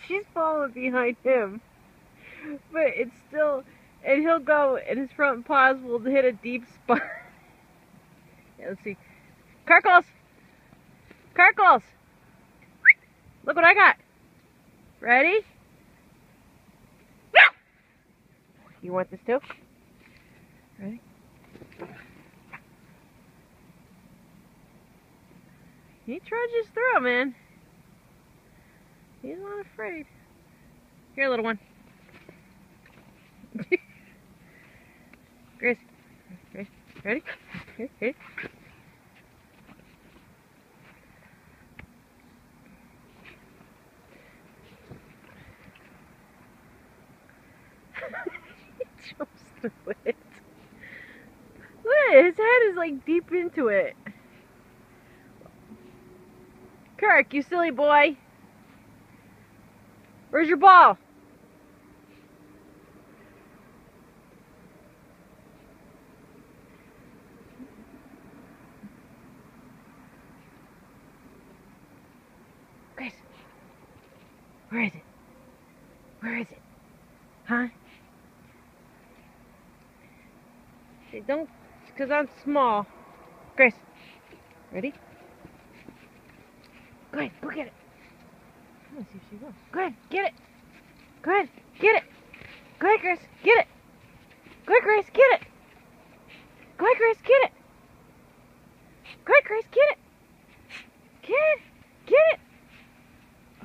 She's following behind him. But it's still, and he'll go, and his front paws will hit a deep spot. Yeah, let's see. Carkles! Carkles! Look what I got. Ready? You want this too? Ready? He trudges through, man. He's not afraid. Here, little one. Grace. Grace. Ready? Here, here. He jumps through it. Look, his head is like deep into it. Kirk, you silly boy. Where's your ball? Grace. Where is it? Where is it? Huh? Hey, don't, because I'm small. Grace. Ready? Go ahead, go get it. I'm gonna see if she will. Go ahead, get it. Go ahead, get it. Go ahead, Grace, get it. Go ahead, Grace, get it. Go ahead, Grace, get it. Go ahead, Grace, get it. Get it. Get it.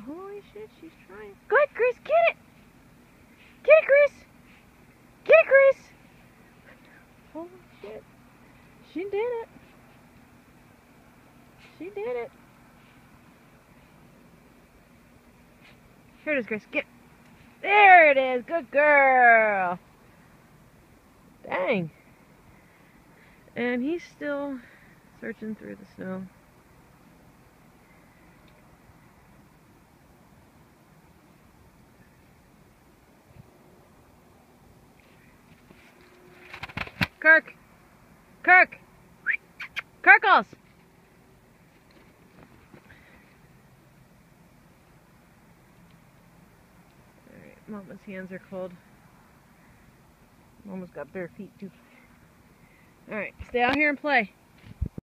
Holy shit, she's trying. Go ahead, Grace, get it. Get it, Grace. Get it, Grace. Holy shit. She did it. She did it. Here it is, Grace. Get it. There it is. Good girl. Dang. And he's still searching through the snow. Kirk. Kirk. Kirkles. Alright, Mama's hands are cold. Mama's got bare feet too. Alright, stay out here and play.